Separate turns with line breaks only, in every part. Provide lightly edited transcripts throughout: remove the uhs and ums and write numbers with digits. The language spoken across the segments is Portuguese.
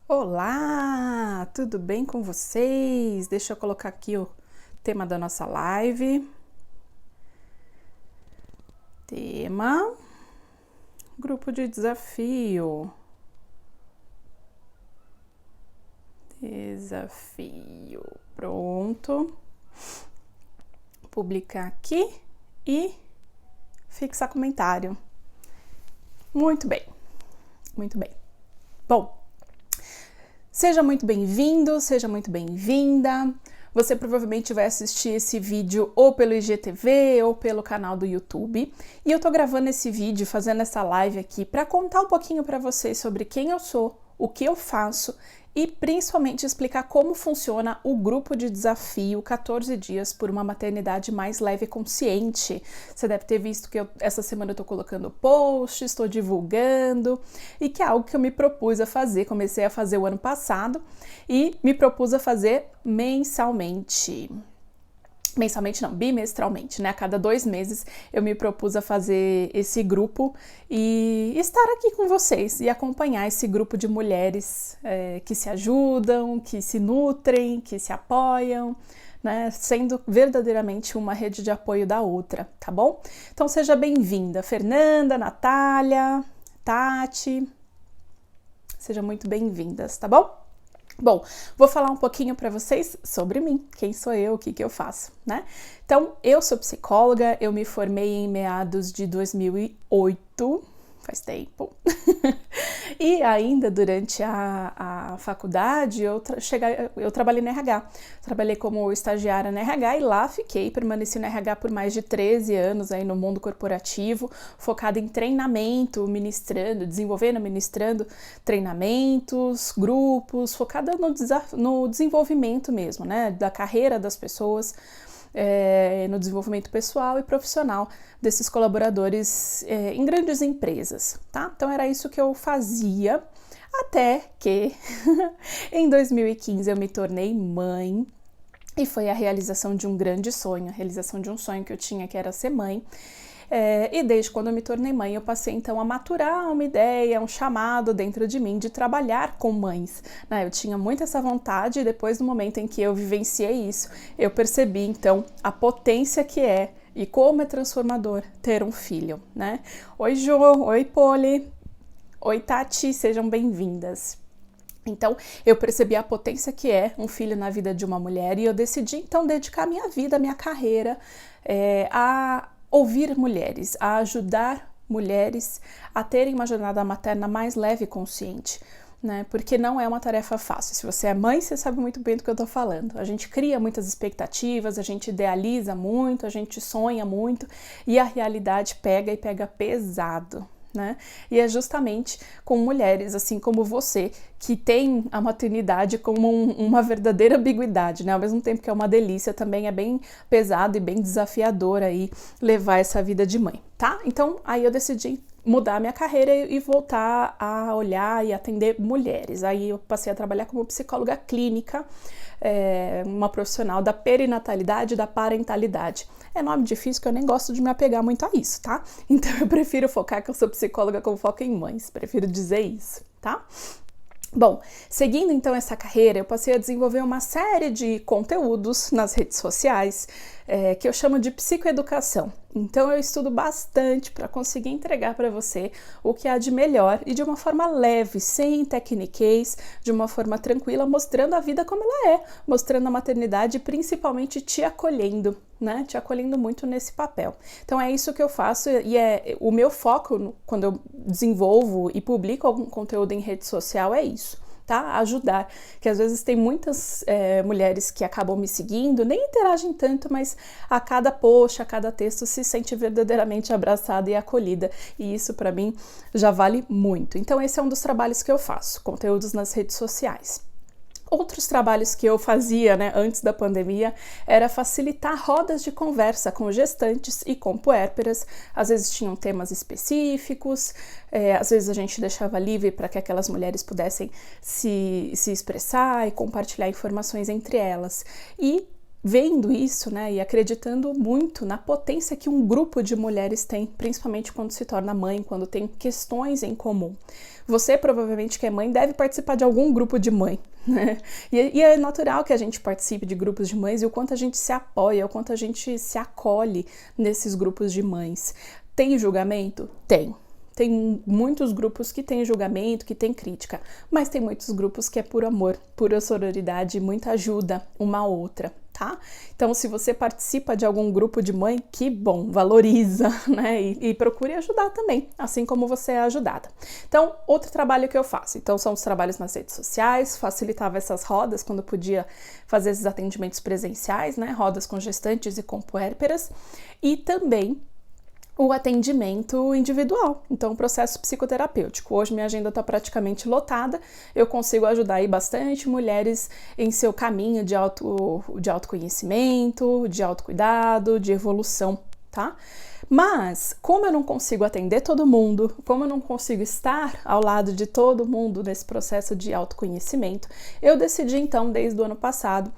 Olá, tudo bem com vocês? Deixa eu colocar aqui o tema da nossa live. Tema: grupo de desafio. Desafio. Pronto. Publicar aqui e fixar comentário. Muito bem, muito bem. Bom, seja muito bem-vindo, seja muito bem-vinda. Você provavelmente vai assistir esse vídeo ou pelo IGTV ou pelo canal do YouTube. E eu tô gravando esse vídeo, fazendo essa live aqui para contar um pouquinho para vocês sobre quem eu sou, o que eu faço e principalmente explicar como funciona o grupo de desafio 14 dias por uma maternidade mais leve e consciente. Você deve ter visto que essa semana eu tô colocando posts, estou divulgando, e que é algo que eu me propus a fazer, comecei a fazer o ano passado e me propus a fazer mensalmente. Mensalmente não, bimestralmente, né? A cada 2 meses eu me propus a fazer esse grupo e estar aqui com vocês e acompanhar esse grupo de mulheres que se ajudam, que se nutrem, que se apoiam, né? Sendo verdadeiramente uma rede de apoio da outra, tá bom? Então seja bem-vinda, Fernanda, Natália, Tati, sejam muito bem-vindas, tá bom? Bom, vou falar um pouquinho para vocês sobre mim, quem sou eu, o que eu faço, né? Então, eu sou psicóloga, eu me formei em meados de 2008, faz tempo, e ainda durante a faculdade eu trabalhei no RH, trabalhei como estagiária no RH e lá permaneci no RH por mais de 13 anos aí no mundo corporativo, focada em treinamento, ministrando treinamentos, grupos, focada no desenvolvimento mesmo, né, da carreira das pessoas, no desenvolvimento pessoal e profissional desses colaboradores em grandes empresas, tá? Então era isso que eu fazia, até que em 2015 eu me tornei mãe e foi a realização de um grande sonho, a realização de um sonho que eu tinha, que era ser mãe. E desde quando eu me tornei mãe, eu passei então a maturar uma ideia, um chamado dentro de mim de trabalhar com mães, né? Eu tinha muito essa vontade e depois do momento em que eu vivenciei isso, eu percebi então a potência que é e como é transformador ter um filho, né? Oi, Jo, oi, Poli, oi, Tati, sejam bem-vindas. Então, eu percebi a potência que é um filho na vida de uma mulher e eu decidi então dedicar minha vida, minha carreira a ouvir mulheres, a ajudar mulheres a terem uma jornada materna mais leve e consciente, né? Porque não é uma tarefa fácil. Se você é mãe, você sabe muito bem do que eu tô falando. A gente cria muitas expectativas, a gente idealiza muito, a gente sonha muito e a realidade pega e pega pesado, né? E é justamente com mulheres assim como você que tem a maternidade como uma verdadeira ambiguidade, né? Ao mesmo tempo que é uma delícia, também é bem pesado e bem desafiador aí levar essa vida de mãe, tá? Então aí eu decidi mudar minha carreira e voltar a olhar e atender mulheres. Aí eu passei a trabalhar como psicóloga clínica, uma profissional da perinatalidade e da parentalidade. É nome difícil que eu nem gosto de me apegar muito a isso, tá? Então eu prefiro focar que eu sou psicóloga com foco em mães, prefiro dizer isso, tá? Bom, seguindo então essa carreira, eu passei a desenvolver uma série de conteúdos nas redes sociais que eu chamo de psicoeducação. Então eu estudo bastante para conseguir entregar para você o que há de melhor e de uma forma leve, sem tecniquez, de uma forma tranquila, mostrando a vida como ela é, mostrando a maternidade e principalmente te acolhendo, né? Te acolhendo muito nesse papel. Então é isso que eu faço e é o meu foco quando eu desenvolvo e publico algum conteúdo em rede social é isso, tá? Ajudar, que às vezes tem muitas mulheres que acabam me seguindo, nem interagem tanto, mas a cada post, a cada texto se sente verdadeiramente abraçada e acolhida, e isso para mim já vale muito. Então esse é um dos trabalhos que eu faço, conteúdos nas redes sociais. Outros trabalhos que eu fazia, né, antes da pandemia era facilitar rodas de conversa com gestantes e com puérperas. Às vezes tinham temas específicos, às vezes a gente deixava livre para que aquelas mulheres pudessem se expressar e compartilhar informações entre elas. E vendo isso, né, e acreditando muito na potência que um grupo de mulheres tem, principalmente quando se torna mãe, quando tem questões em comum. Você, provavelmente, que é mãe, deve participar de algum grupo de mãe, né? E é natural que a gente participe de grupos de mães e o quanto a gente se apoia, o quanto a gente se acolhe nesses grupos de mães. Tem julgamento? Tem. Tem muitos grupos que tem julgamento, que tem crítica, mas tem muitos grupos que é por amor, pura sororidade, muita ajuda uma à outra, tá? Então, se você participa de algum grupo de mãe, que bom, valoriza, né? E procure ajudar também, assim como você é ajudada. Então, outro trabalho que eu faço, então são os trabalhos nas redes sociais, facilitava essas rodas quando podia fazer esses atendimentos presenciais, né? Rodas com gestantes e com puérperas, e também o atendimento individual, então o processo psicoterapêutico. Hoje minha agenda está praticamente lotada, eu consigo ajudar aí bastante mulheres em seu caminho de autoconhecimento, de autocuidado, de evolução, tá? Mas, como eu não consigo atender todo mundo, como eu não consigo estar ao lado de todo mundo nesse processo de autoconhecimento, eu decidi então, desde o ano passado,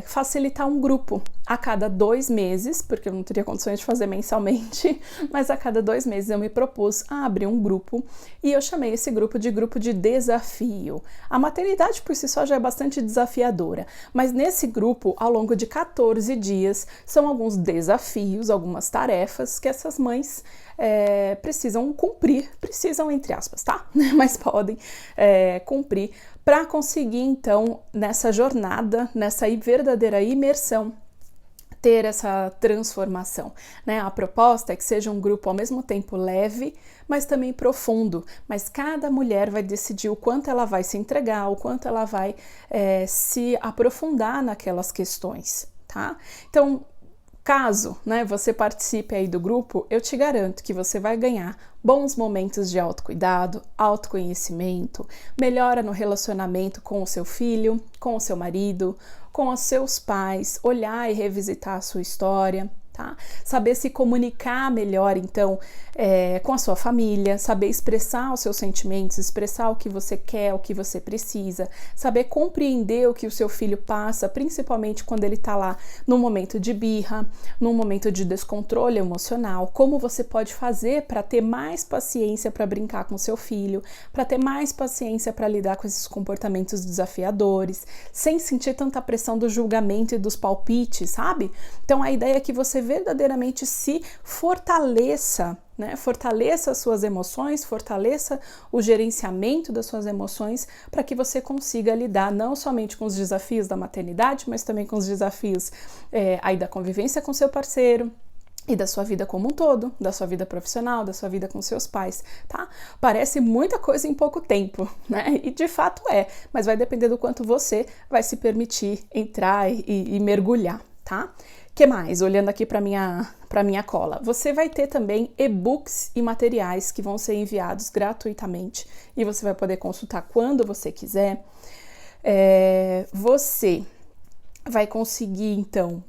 facilitar um grupo a cada 2 meses, porque eu não teria condições de fazer mensalmente, mas a cada 2 meses eu me propus a abrir um grupo e eu chamei esse grupo de desafio. A maternidade por si só já é bastante desafiadora, mas nesse grupo, ao longo de 14 dias, são alguns desafios, algumas tarefas que essas mães precisam cumprir, precisam entre aspas, tá? Mas podem cumprir para conseguir então nessa jornada, nessa verdadeira imersão, ter essa transformação, né? A proposta é que seja um grupo ao mesmo tempo leve, mas também profundo, mas cada mulher vai decidir o quanto ela vai se entregar, o quanto ela vai se aprofundar naquelas questões, tá? Então, caso, né, você participe aí do grupo, eu te garanto que você vai ganhar bons momentos de autocuidado, autoconhecimento, melhora no relacionamento com o seu filho, com o seu marido, com os seus pais, olhar e revisitar a sua história, tá? Saber se comunicar melhor, então, com a sua família, saber expressar os seus sentimentos, expressar o que você quer, o que você precisa, saber compreender o que o seu filho passa, principalmente quando ele tá lá num momento de birra, num momento de descontrole emocional, como você pode fazer para ter mais paciência para brincar com seu filho, para ter mais paciência para lidar com esses comportamentos desafiadores, sem sentir tanta pressão do julgamento e dos palpites, sabe? Então a ideia é que você verdadeiramente se fortaleça, né? Fortaleça as suas emoções, fortaleça o gerenciamento das suas emoções para que você consiga lidar não somente com os desafios da maternidade, mas também com os desafios aí da convivência com seu parceiro e da sua vida como um todo, da sua vida profissional, da sua vida com seus pais, tá? Parece muita coisa em pouco tempo, né? E de fato mas vai depender do quanto você vai se permitir entrar e mergulhar, tá? Que mais? Olhando aqui para minha cola, você vai ter também e-books e materiais que vão ser enviados gratuitamente e você vai poder consultar quando você quiser. Você vai conseguir, então,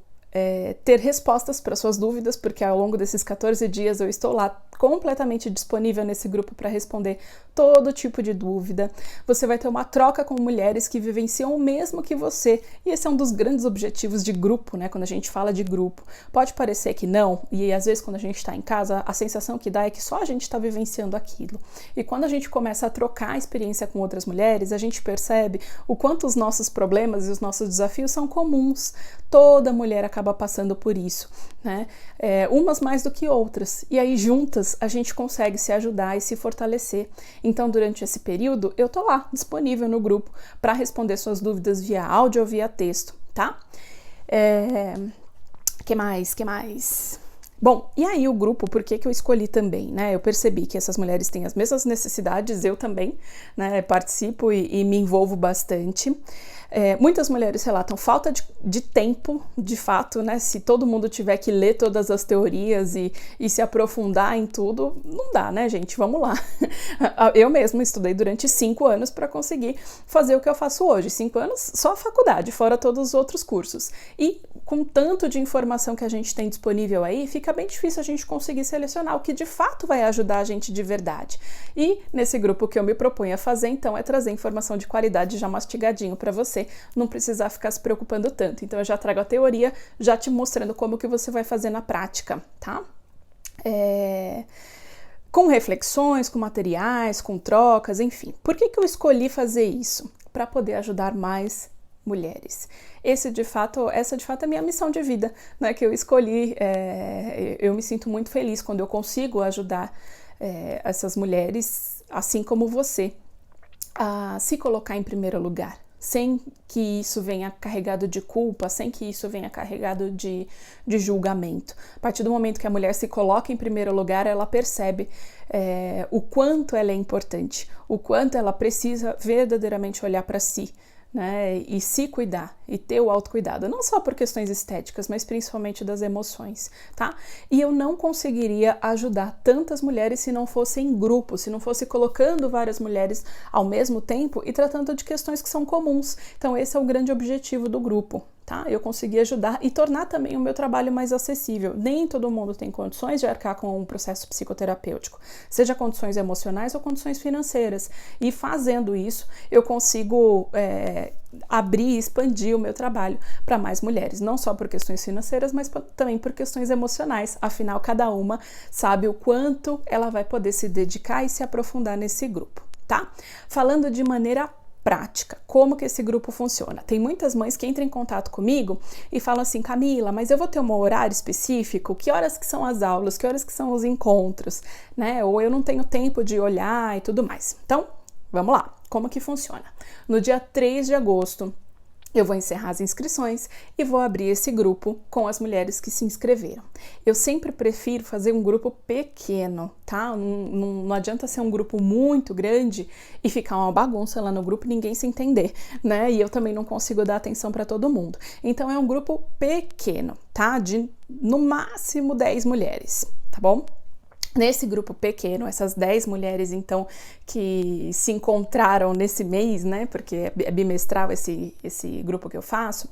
ter respostas para suas dúvidas, porque ao longo desses 14 dias eu estou lá completamente disponível nesse grupo para responder todo tipo de dúvida. Você vai ter uma troca com mulheres que vivenciam o mesmo que você, e esse é um dos grandes objetivos de grupo, né? Quando a gente fala de grupo, pode parecer que não, e às vezes quando a gente está em casa, a sensação que dá é que só a gente está vivenciando aquilo, e quando a gente começa a trocar a experiência com outras mulheres, a gente percebe o quanto os nossos problemas e os nossos desafios são comuns. Toda mulher acaba passando por isso, né? Umas mais do que outras, e aí juntas a gente consegue se ajudar e se fortalecer. Então, durante esse período, eu tô lá, disponível no grupo, para responder suas dúvidas via áudio ou via texto, tá? Que mais? Bom, e aí o grupo, por que eu escolhi também, né? Eu percebi que essas mulheres têm as mesmas necessidades, eu também, né? Participo e me envolvo bastante. Muitas mulheres relatam falta de tempo, de fato, né? Se todo mundo tiver que ler todas as teorias e se aprofundar em tudo, não dá, né, gente? Vamos lá. Eu mesma estudei durante 5 anos para conseguir fazer o que eu faço hoje. 5 anos só a faculdade, fora todos os outros cursos. E com tanto de informação que a gente tem disponível aí, fica bem difícil a gente conseguir selecionar o que de fato vai ajudar a gente de verdade. E nesse grupo que eu me proponho a fazer, então, é trazer informação de qualidade já mastigadinho para você, você não precisar ficar se preocupando tanto. Então eu já trago a teoria, já te mostrando como que você vai fazer na prática, tá? Com reflexões, com materiais, com trocas, enfim. Por que eu escolhi fazer isso? Para poder ajudar mais mulheres. Essa de fato é a minha missão de vida, né, que eu escolhi. Eu me sinto muito feliz quando eu consigo ajudar essas mulheres, assim como você, a se colocar em primeiro lugar, sem que isso venha carregado de culpa, sem que isso venha carregado de julgamento. A partir do momento que a mulher se coloca em primeiro lugar, ela percebe o quanto ela é importante, o quanto ela precisa verdadeiramente olhar para si, né, e se cuidar, e ter o autocuidado, não só por questões estéticas, mas principalmente das emoções, tá? E eu não conseguiria ajudar tantas mulheres se não fosse em grupo, se não fosse colocando várias mulheres ao mesmo tempo e tratando de questões que são comuns. Então esse é o grande objetivo do grupo, tá? Eu consegui ajudar e tornar também o meu trabalho mais acessível. Nem todo mundo tem condições de arcar com um processo psicoterapêutico, seja condições emocionais ou condições financeiras. E fazendo isso, eu consigo abrir e expandir o meu trabalho para mais mulheres, não só por questões financeiras, mas também por questões emocionais. Afinal, cada uma sabe o quanto ela vai poder se dedicar e se aprofundar nesse grupo, tá? Falando de maneira prática, como que esse grupo funciona. Tem muitas mães que entram em contato comigo e falam assim: Camila, mas eu vou ter um horário específico? Que horas que são as aulas? Que horas que são os encontros? Né? Ou eu não tenho tempo de olhar e tudo mais. Então, vamos lá. Como que funciona? No dia 3 de agosto, eu vou encerrar as inscrições e vou abrir esse grupo com as mulheres que se inscreveram. Eu sempre prefiro fazer um grupo pequeno, tá? Não adianta ser um grupo muito grande e ficar uma bagunça lá no grupo e ninguém se entender, né? E eu também não consigo dar atenção para todo mundo. Então é um grupo pequeno, tá? De no máximo 10 mulheres, tá bom? Nesse grupo pequeno, essas 10 mulheres, então, que se encontraram nesse mês, né, porque é bimestral esse grupo que eu faço,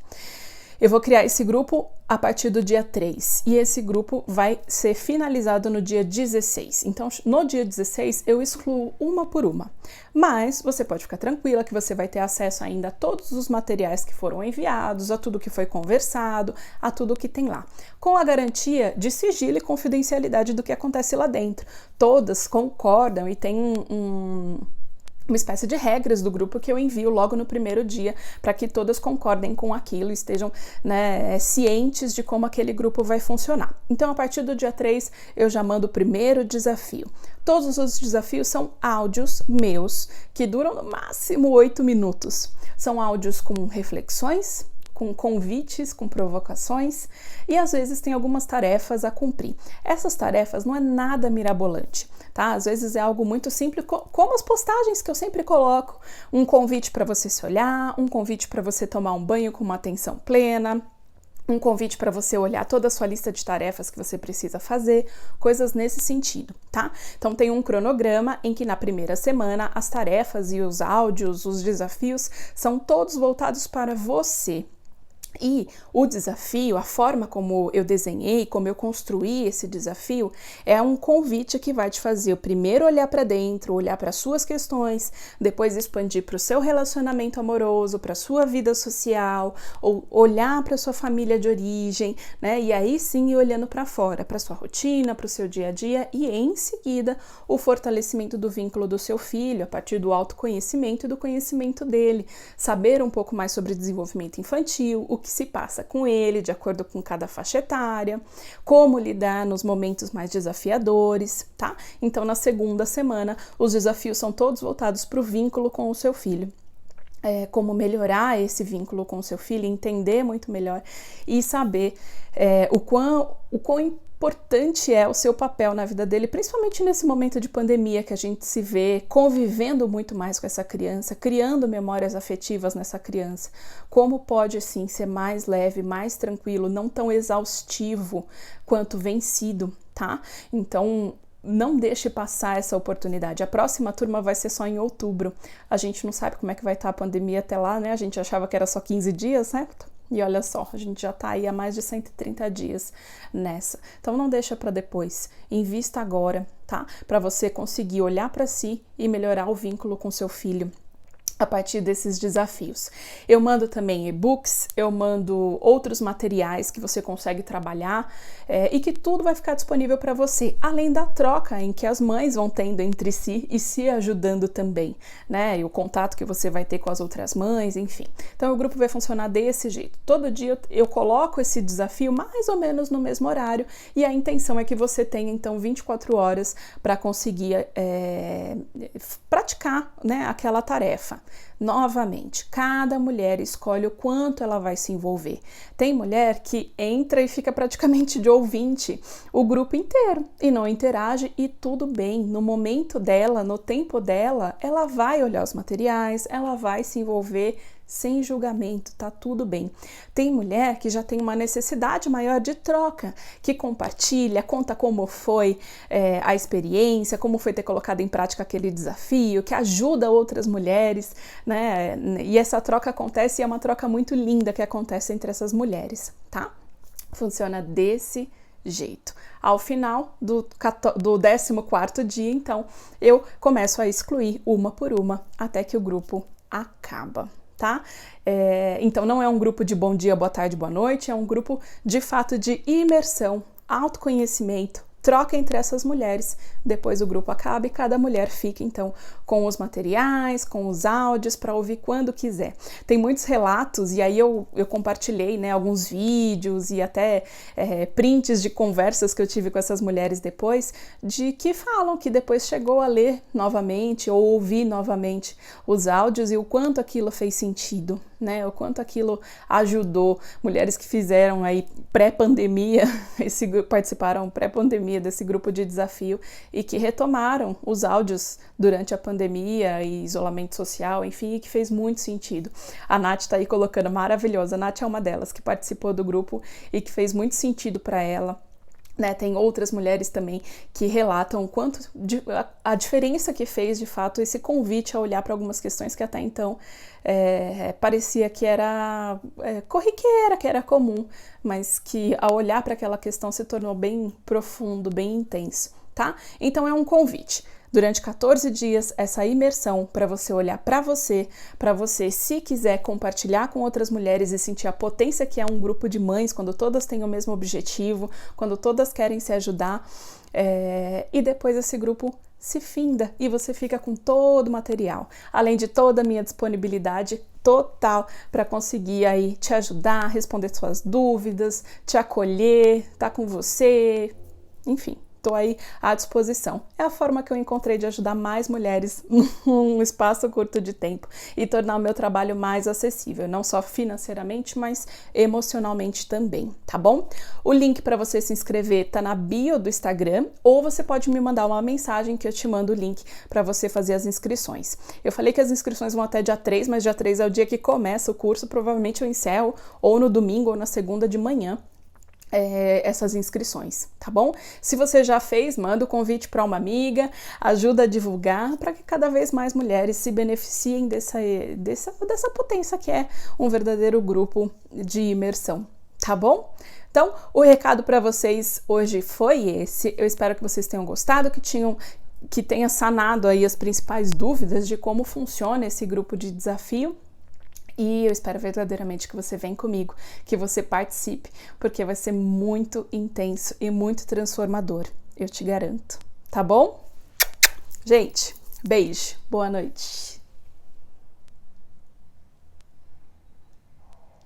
eu vou criar esse grupo a partir do dia 3 e esse grupo vai ser finalizado no dia 16. Então, no dia 16, eu excluo uma por uma. Mas você pode ficar tranquila que você vai ter acesso ainda a todos os materiais que foram enviados, a tudo que foi conversado, a tudo que tem lá, com a garantia de sigilo e confidencialidade do que acontece lá dentro. Todas concordam e tem uma espécie de regras do grupo que eu envio logo no primeiro dia para que todas concordem com aquilo e estejam, né, cientes de como aquele grupo vai funcionar. Então, a partir do dia 3, eu já mando o primeiro desafio. Todos os desafios são áudios meus, que duram no máximo 8 minutos. São áudios com reflexões, com convites, com provocações e às vezes tem algumas tarefas a cumprir. Essas tarefas não é nada mirabolante, tá? Às vezes é algo muito simples, como as postagens que eu sempre coloco, um convite para você se olhar, um convite para você tomar um banho com uma atenção plena, um convite para você olhar toda a sua lista de tarefas que você precisa fazer, coisas nesse sentido, tá? Então tem um cronograma em que na primeira semana as tarefas e os áudios, os desafios são todos voltados para você. E o desafio, a forma como eu desenhei, como eu construí esse desafio, é um convite que vai te fazer primeiro olhar para dentro, olhar para suas questões, depois expandir para o seu relacionamento amoroso, para a sua vida social, ou olhar para a sua família de origem, né? E aí sim ir olhando para fora, para sua rotina, para o seu dia a dia e em seguida o fortalecimento do vínculo do seu filho a partir do autoconhecimento e do conhecimento dele, saber um pouco mais sobre desenvolvimento infantil, o que se passa com ele, de acordo com cada faixa etária, como lidar nos momentos mais desafiadores, tá? Então, na segunda semana, os desafios são todos voltados para o vínculo com o seu filho. Como melhorar esse vínculo com o seu filho, entender muito melhor e saber o quão importante é o seu papel na vida dele, principalmente nesse momento de pandemia que a gente se vê convivendo muito mais com essa criança, criando memórias afetivas nessa criança. Como pode, sim, ser mais leve, mais tranquilo, não tão exaustivo quanto vem sido, tá? Então, não deixe passar essa oportunidade. A próxima turma vai ser só em outubro. A gente não sabe como é que vai estar a pandemia até lá, né? A gente achava que era só 15 dias, certo? E olha só, a gente já tá aí há mais de 130 dias nessa. Então não deixa para depois, invista agora, tá? Para você conseguir olhar para si e melhorar o vínculo com seu filho. a partir desses desafios. Eu mando também e-books, eu mando outros materiais que você consegue trabalhar e que tudo vai ficar disponível para você, além da troca em que as mães vão tendo entre si e se ajudando também, né? E o contato que você vai ter com as outras mães, enfim. Então o grupo vai funcionar desse jeito. Todo dia eu coloco esse desafio mais ou menos no mesmo horário e a intenção é que você tenha então 24 horas para conseguir praticar, né, aquela tarefa. Novamente, cada mulher escolhe o quanto ela vai se envolver. Tem mulher que entra e fica praticamente de ouvinte o grupo inteiro e não interage e tudo bem. No momento dela, no tempo dela, ela vai olhar os materiais, ela vai se envolver sem julgamento, tá tudo bem. Tem mulher que já tem uma necessidade maior de troca, que compartilha, conta como foi a experiência, como foi ter colocado em prática aquele desafio, que ajuda outras mulheres, né? E essa troca acontece e é uma troca muito linda que acontece entre essas mulheres, tá? Funciona desse jeito. Ao final do 14º dia, então, eu começo a excluir uma por uma até que o grupo acaba. Tá? Então não é um grupo de bom dia, boa tarde, boa noite, é um grupo de fato de imersão, autoconhecimento, troca entre essas mulheres. Depois o grupo acaba e cada mulher fica então com os materiais, com os áudios para ouvir quando quiser. Tem muitos relatos e aí eu compartilhei, né, alguns vídeos e até prints de conversas que eu tive com essas mulheres depois, de que falam que depois chegou a ler novamente ou ouvir novamente os áudios e o quanto aquilo fez sentido, né, o quanto aquilo ajudou. Mulheres que fizeram aí pré-pandemia, participaram pré-pandemia desse grupo de desafio e que retomaram os áudios durante a pandemia e isolamento social, enfim, e que fez muito sentido. A Nath tá aí colocando, maravilhosa. A Nath é uma delas que participou do grupo e que fez muito sentido para ela. Né, tem outras mulheres também que relatam o quanto a diferença que fez de fato esse convite a olhar para algumas questões que até então parecia que era corriqueira, que era comum, mas que ao olhar para aquela questão se tornou bem profundo, bem intenso, tá? Então é um convite. Durante 14 dias, essa imersão para você olhar para você, se quiser compartilhar com outras mulheres e sentir a potência que é um grupo de mães, quando todas têm o mesmo objetivo, quando todas querem se ajudar, e depois esse grupo se finda e você fica com todo o material, além de toda a minha disponibilidade total para conseguir aí te ajudar, responder suas dúvidas, te acolher, tá com você, enfim. Estou aí à disposição. É a forma que eu encontrei de ajudar mais mulheres num espaço curto de tempo e tornar o meu trabalho mais acessível, não só financeiramente, mas emocionalmente também, tá bom? O link para você se inscrever tá na bio do Instagram ou você pode me mandar uma mensagem que eu te mando o link para você fazer as inscrições. Eu falei que as inscrições vão até dia 3, mas dia 3 é o dia que começa o curso, provavelmente eu encerro ou no domingo ou na segunda de manhã. Essas inscrições, tá bom? Se você já fez, manda o convite para uma amiga, ajuda a divulgar para que cada vez mais mulheres se beneficiem dessa potência que é um verdadeiro grupo de imersão, tá bom? Então, o recado para vocês hoje foi esse. Eu espero que vocês tenham gostado, que tenha sanado aí as principais dúvidas de como funciona esse grupo de desafio. E eu espero verdadeiramente que você venha comigo, que você participe, porque vai ser muito intenso e muito transformador, eu te garanto, tá bom? Gente, beijo, boa noite.